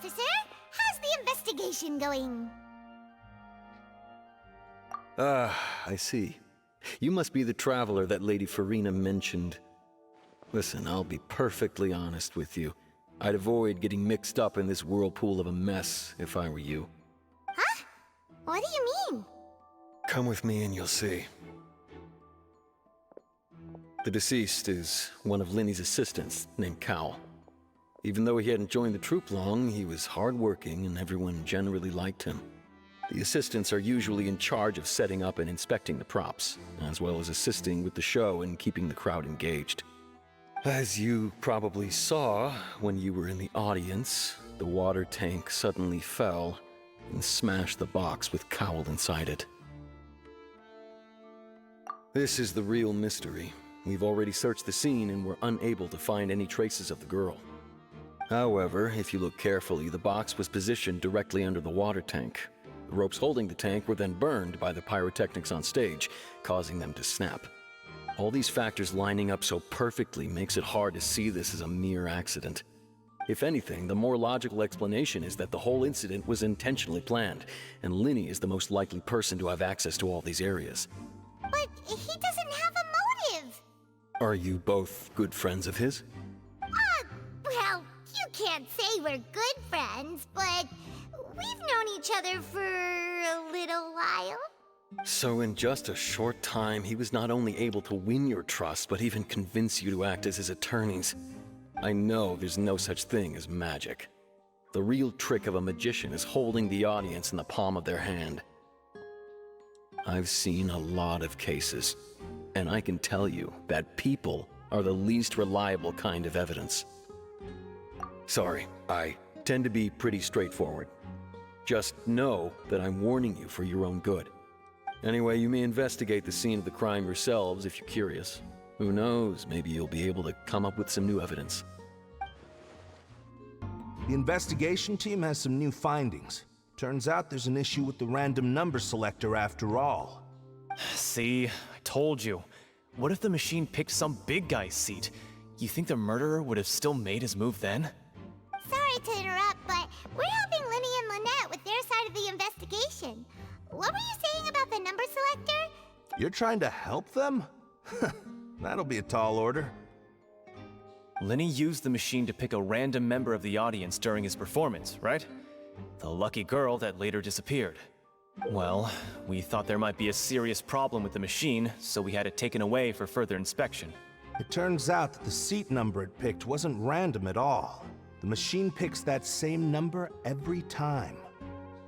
officer. How's the investigation going? I see. You must be the traveler that Lady Farina mentioned. Listen, I'll be perfectly honest with you. I'd avoid getting mixed up in this whirlpool of a mess if I were you. Huh? What do you mean? Come with me and you'll see. The deceased is one of Lyney's assistants, named Cal. Even though he hadn't joined the troupe long, he was hardworking and everyone generally liked him. The assistants are usually in charge of setting up and inspecting the props, as well as assisting with the show and keeping the crowd engaged. As you probably saw when you were in the audience, the water tank suddenly fell and smashed the box with Cowl inside it. This is the real mystery. We've already searched the scene and were unable to find any traces of the girl. However, if you look carefully, the box was positioned directly under the water tank. The ropes holding the tank were then burned by the pyrotechnics on stage, causing them to snap. All these factors lining up so perfectly makes it hard to see this as a mere accident. If anything, the more logical explanation is that the whole incident was intentionally planned, and Lyney is the most likely person to have access to all these areas. But he doesn't have a motive. Are you both good friends of his? Well, you can't say we're good friends, but we've known each other for a little while. So in just a short time, he was not only able to win your trust, but even convince you to act as his attorneys. I know there's no such thing as magic. The real trick of a magician is holding the audience in the palm of their hand. I've seen a lot of cases, and I can tell you that people are the least reliable kind of evidence. Sorry, I tend to be pretty straightforward. Just know that I'm warning you for your own good. Anyway, you may investigate the scene of the crime yourselves if you're curious. Who knows, maybe you'll be able to come up with some new evidence. The investigation team has some new findings. Turns out there's an issue with the random number selector after all. See, I told you. What if the machine picked some big guy's seat? You think the murderer would have still made his move then? Sorry to interrupt, but we're helping Lyney and Lynette with their side of the investigation. What were you saying about the number selector? You're trying to help them? That'll be a tall order. Lyney used the machine to pick a random member of the audience during his performance, right? The lucky girl that later disappeared. Well, we thought there might be a serious problem with the machine, so we had it taken away for further inspection. It turns out that the seat number it picked wasn't random at all. The machine picks that same number every time.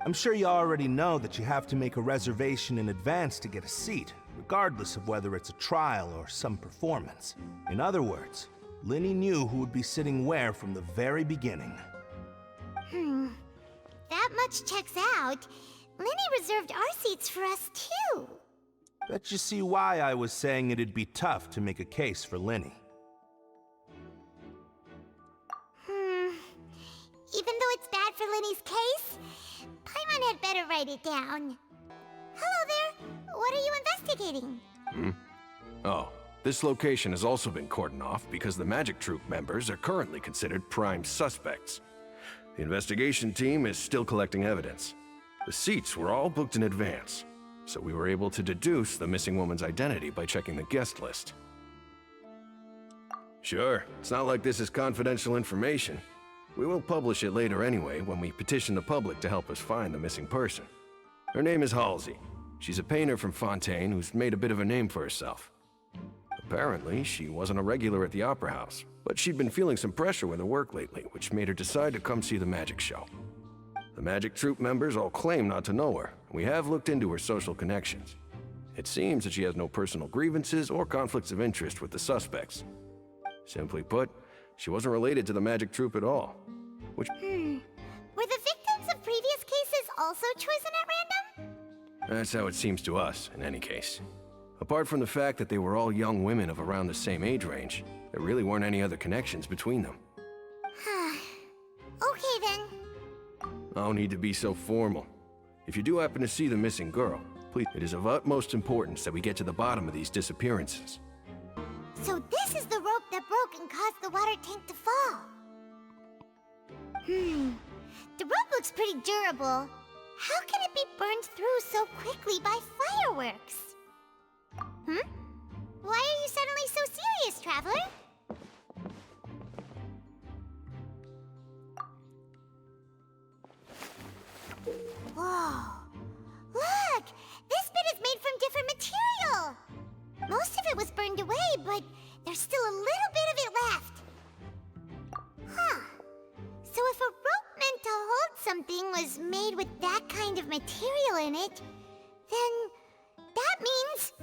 I'm sure you already know that you have to make a reservation in advance to get a seat, regardless of whether it's a trial or some performance. In other words, Lyney knew who would be sitting where from the very beginning. That much checks out. Lyney reserved our seats for us too. Bet you see why I was saying it'd be tough to make a case for Lyney. Even though it's bad for Lyney's case, Paimon had better write it down. Hello there. What are you investigating? Oh, this location has also been cordoned off because the magic troupe members are currently considered prime suspects. The investigation team is still collecting evidence. The seats were all booked in advance, so we were able to deduce the missing woman's identity by checking the guest list. Sure, it's not like this is confidential information. We will publish it later anyway when we petition the public to help us find the missing person. Her name is Halsey. She's a painter from Fontaine who's made a bit of a name for herself. Apparently, she wasn't a regular at the Opera House, but she'd been feeling some pressure with her work lately, which made her decide to come see the magic show. The magic troupe members all claim not to know her, and we have looked into her social connections. It seems that she has no personal grievances or conflicts of interest with the suspects. Simply put, she wasn't related to the magic troupe at all, which... Were the victims of previous cases also chosen at random? That's how it seems to us, in any case. Apart from the fact that they were all young women of around the same age range, there really weren't any other connections between them. Okay then. No need to be so formal. If you do happen to see the missing girl, please, it is of utmost importance that we get to the bottom of these disappearances. So this is the rope that broke and caused the water tank to fall. The rope looks pretty durable. How can it be burned through so quickly by fireworks? Why are you suddenly so serious, Traveler? Whoa. Look! This bit is made from different material! Most of it was burned away, but there's still a little bit of it left. Huh. So if a rope meant to hold something was made with that kind of material in it, then that means...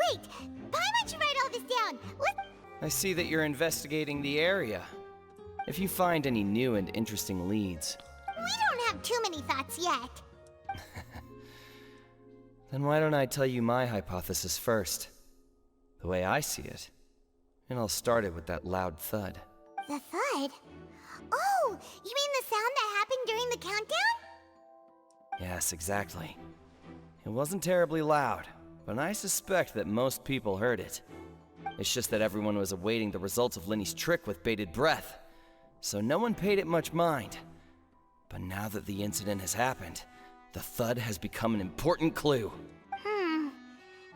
Wait! Paimon should write all this down! I see that you're investigating the area. If you find any new and interesting leads... We don't have too many thoughts yet. Then why don't I tell you my hypothesis first? The way I see it. And I'll start it with that loud thud. The thud? Oh, you mean the sound that happened during the countdown? Yes, exactly. It wasn't terribly loud, but I suspect that most people heard it. It's just that everyone was awaiting the results of Lyney's trick with bated breath, so no one paid it much mind. But now that the incident has happened, the thud has become an important clue.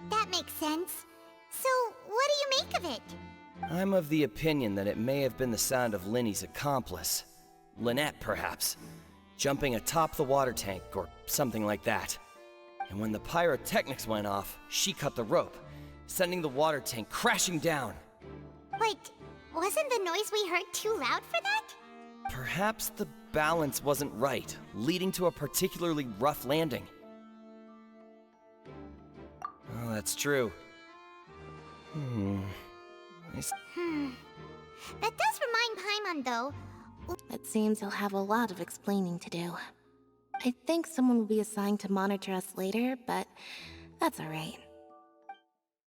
That makes sense. So, what do you make of it? I'm of the opinion that it may have been the sound of Lyney's accomplice. Lynette, perhaps. Jumping atop the water tank, or something like that. And when the pyrotechnics went off, she cut the rope, sending the water tank crashing down. Wait, wasn't the noise we heard too loud for that? Perhaps the balance wasn't right, leading to a particularly rough landing. Oh, that's true. That does remind Paimon, though. It seems he'll have a lot of explaining to do. I think someone will be assigned to monitor us later, but that's alright.